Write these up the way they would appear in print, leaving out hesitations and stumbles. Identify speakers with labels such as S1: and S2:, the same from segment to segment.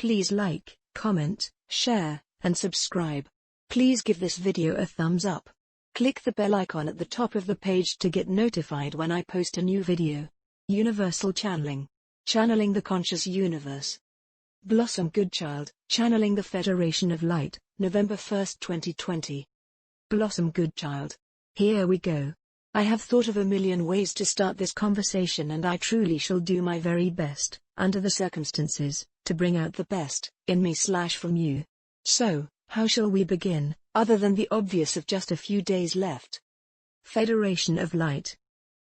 S1: Please like, comment, share, and subscribe. Please give this video a thumbs up. Click the bell icon at the top of the page to get notified when I post a new video. Universal Channeling. Channeling the Conscious Universe. Blossom Goodchild, Channeling the Federation of Light, November 1, 2020. Blossom Goodchild. Here we go. I have thought of a million ways to start this conversation, and I truly shall do my very best, under the circumstances, to bring out the best in me/from you. So, how shall we begin, other than the obvious of just a few days left? Federation of Light.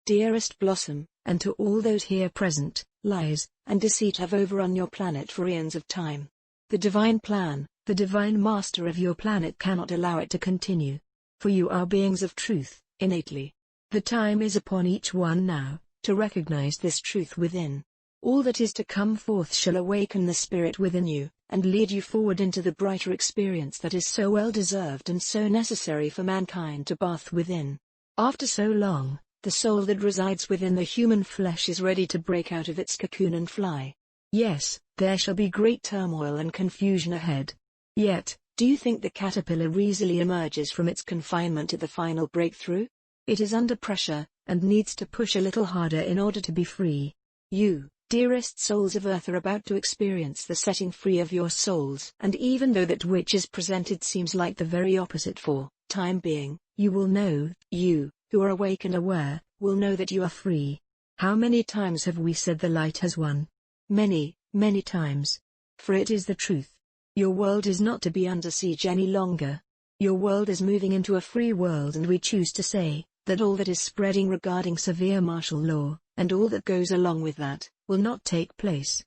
S1: Dearest Blossom, and to all those here present, lies and deceit have overrun your planet for eons of time. The divine plan, the divine master of your planet cannot allow it to continue. For you are beings of truth, innately. The time is upon each one now, to recognize this truth within. All that is to come forth shall awaken the spirit within you, and lead you forward into the brighter experience that is so well deserved and so necessary for mankind to bath within. After so long, the soul that resides within the human flesh is ready to break out of its cocoon and fly. Yes, there shall be great turmoil and confusion ahead. Yet, do you think the caterpillar easily emerges from its confinement at the final breakthrough? It is under pressure, and needs to push a little harder in order to be free. You, dearest souls of Earth, are about to experience the setting free of your souls, and even though that which is presented seems like the very opposite for time being, you will know, you, who are awake and aware, will know that you are free. How many times have we said the light has won? Many, many times. For it is the truth. Your world is not to be under siege any longer. Your world is moving into a free world, and we choose to say that all that is spreading regarding severe martial law, and all that goes along with that, will not take place.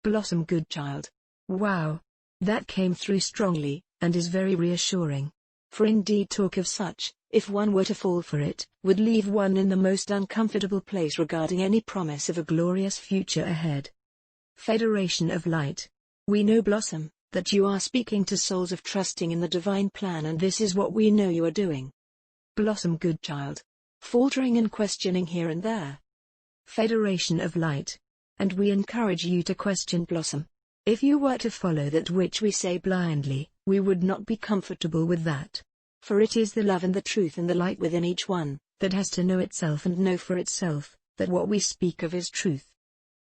S1: Blossom Goodchild. Wow. That came through strongly, and is very reassuring. For indeed talk of such, if one were to fall for it, would leave one in the most uncomfortable place regarding any promise of a glorious future ahead. Federation of Light. We know, Blossom, that you are speaking to souls of trusting in the divine plan, and this is what we know you are doing. Blossom Goodchild. Faltering and questioning here and there. Federation of Light. And we encourage you to question, Blossom. If you were to follow that which we say blindly, we would not be comfortable with that. For it is the love and the truth and the light within each one that has to know itself and know for itself that what we speak of is truth.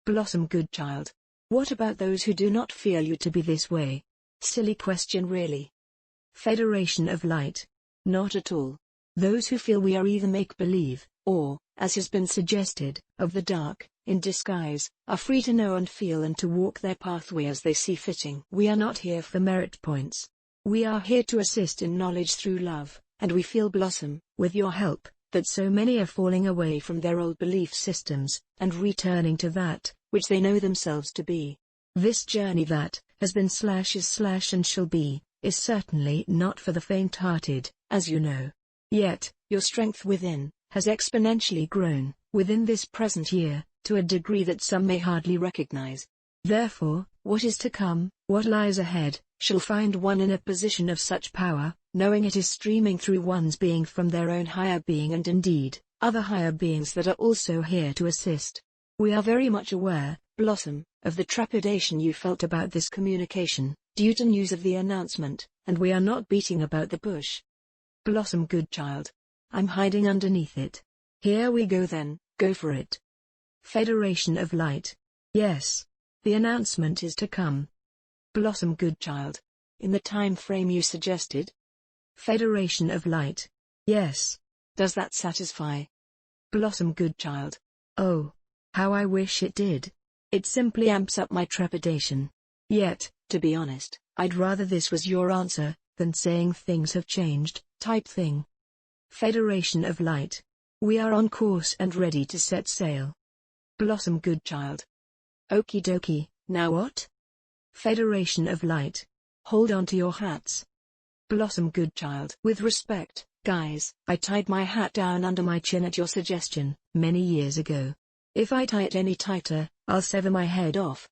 S1: Blossom Goodchild. What about those who do not feel you to be this way? Silly question, really. Federation of Light. Not at all. Those who feel we are either make-believe, or, as has been suggested, of the dark, in disguise, are free to know and feel and to walk their pathway as they see fitting. We are not here for merit points. We are here to assist in knowledge through love, and we feel, Blossom, with your help, that so many are falling away from their old belief systems, and returning to that which they know themselves to be. This journey that has been / and shall be, is certainly not for the faint-hearted, as you know. Yet, your strength within has exponentially grown, within this present year, to a degree that some may hardly recognize. Therefore, what is to come, what lies ahead, shall find one in a position of such power, knowing it is streaming through one's being from their own higher being, and indeed, other higher beings that are also here to assist. We are very much aware, Blossom, of the trepidation you felt about this communication, due to news of the announcement, and we are not beating about the bush. Blossom Goodchild. I'm hiding underneath it. Here we go then, go for it. Federation of Light. Yes. The announcement is to come. Blossom Goodchild. In the time frame you suggested? Federation of Light. Yes. Does that satisfy? Blossom Goodchild. Oh. How I wish it did. It simply amps up my trepidation. Yet, to be honest, I'd rather this was your answer, than saying things have changed, type thing. Federation of Light. We are on course and ready to set sail. Blossom Goodchild. Okie dokie, now what? Federation of Light. Hold on to your hats. Blossom Goodchild. With respect, guys, I tied my hat down under my chin at your suggestion, many years ago. If I tie it any tighter, I'll sever my head off.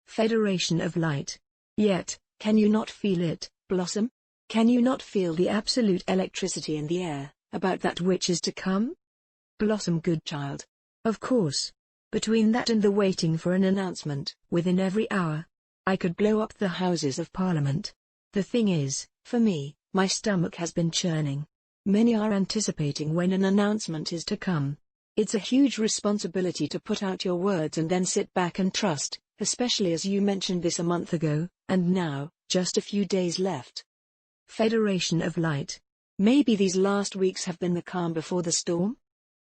S1: Federation of Light. Yet, can you not feel it, Blossom? Can you not feel the absolute electricity in the air, about that which is to come? Blossom Goodchild. Of course. Between that and the waiting for an announcement, within every hour. I could blow up the Houses of Parliament. The thing is, for me, my stomach has been churning. Many are anticipating when an announcement is to come. It's a huge responsibility to put out your words and then sit back and trust, especially as you mentioned this a month ago, and now, just a few days left. Federation of Light. Maybe these last weeks have been the calm before the storm?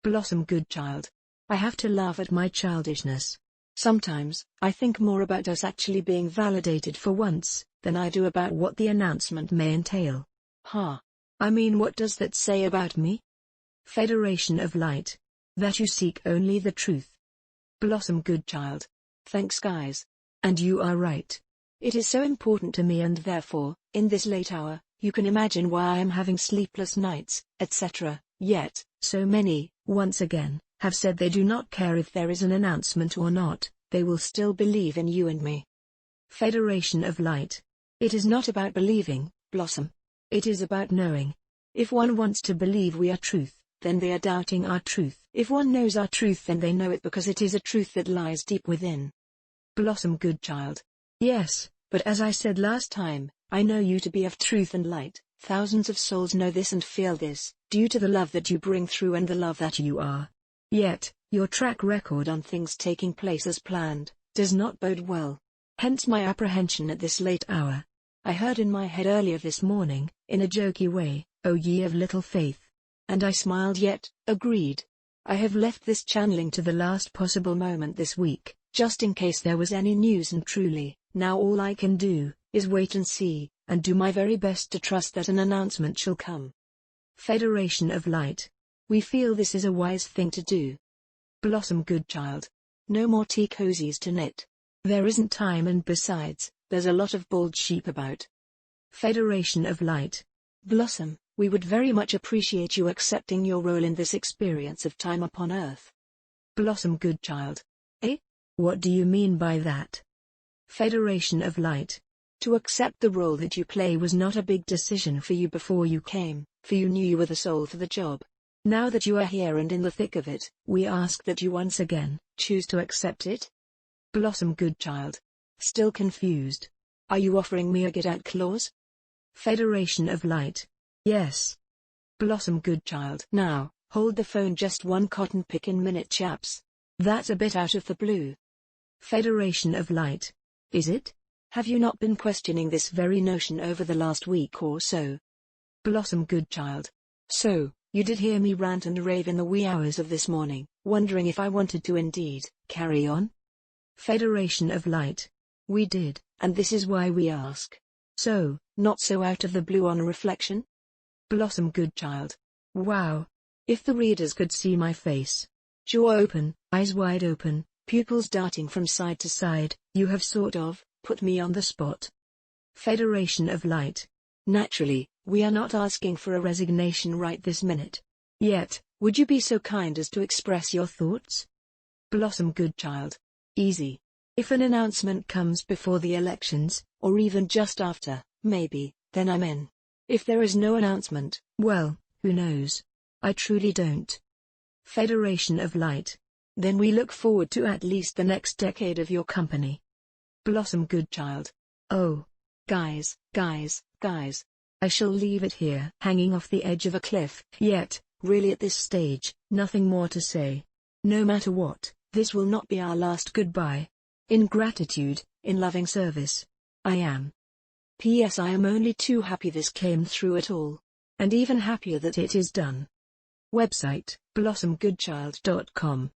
S1: Blossom Goodchild. I have to laugh at my childishness. Sometimes, I think more about us actually being validated for once, than I do about what the announcement may entail. I mean, what does that say about me? Federation of Light. That you seek only the truth. Blossom Goodchild. Thanks guys. And you are right. It is so important to me, and therefore, in this late hour, you can imagine why I am having sleepless nights, etc. Yet, so many, once again, have said they do not care if there is an announcement or not, they will still believe in you and me. Federation of Light. It is not about believing, Blossom. It is about knowing. If one wants to believe we are truth, then they are doubting our truth. If one knows our truth, then they know it because it is a truth that lies deep within. Blossom Goodchild. Yes, but as I said last time, I know you to be of truth and light. Thousands of souls know this and feel this, due to the love that you bring through and the love that you are. Yet, your track record on things taking place as planned, does not bode well. Hence my apprehension at this late hour. I heard in my head earlier this morning, in a jokey way, "O ye of little faith." And I smiled yet, agreed. I have left this channeling to the last possible moment this week, just in case there was any news, and truly, now all I can do, is wait and see, and do my very best to trust that an announcement shall come. Federation of Light. We feel this is a wise thing to do. Blossom Goodchild. No more tea cozies to knit. There isn't time, and besides, there's a lot of bald sheep about. Federation of Light. Blossom, we would very much appreciate you accepting your role in this experience of time upon Earth. Blossom Goodchild. Eh? What do you mean by that? Federation of Light. To accept the role that you play was not a big decision for you before you came, for you knew you were the soul for the job. Now that you are here and in the thick of it, we ask that you once again, choose to accept it. Blossom Goodchild. Still confused. Are you offering me a get-out clause? Federation of Light. Yes. Blossom Goodchild. Now, hold the phone just one cotton pickin' minute, chaps. That's a bit out of the blue. Federation of Light. Is it? Have you not been questioning this very notion over the last week or so? Blossom Goodchild. So, you did hear me rant and rave in the wee hours of this morning, wondering if I wanted to indeed carry on? Federation of Light. We did, and this is why we ask. So, not so out of the blue on reflection? Blossom Goodchild. Wow. If the readers could see my face. Jaw open, eyes wide open, pupils darting from side to side, you have sort of put me on the spot. Federation of Light. Naturally, we are not asking for a resignation right this minute. Yet, would you be so kind as to express your thoughts? Blossom Goodchild. Easy. If an announcement comes before the elections, or even just after, maybe, then I'm in. If there is no announcement, well, who knows? I truly don't. Federation of Light. Then we look forward to at least the next decade of your company. Blossom Goodchild. Oh. Guys. I shall leave it here, hanging off the edge of a cliff. Yet, really at this stage, nothing more to say. No matter what, this will not be our last goodbye. In gratitude, in loving service. I am. P.S. I am only too happy this came through at all. And even happier that it is done. Website, blossomgoodchild.com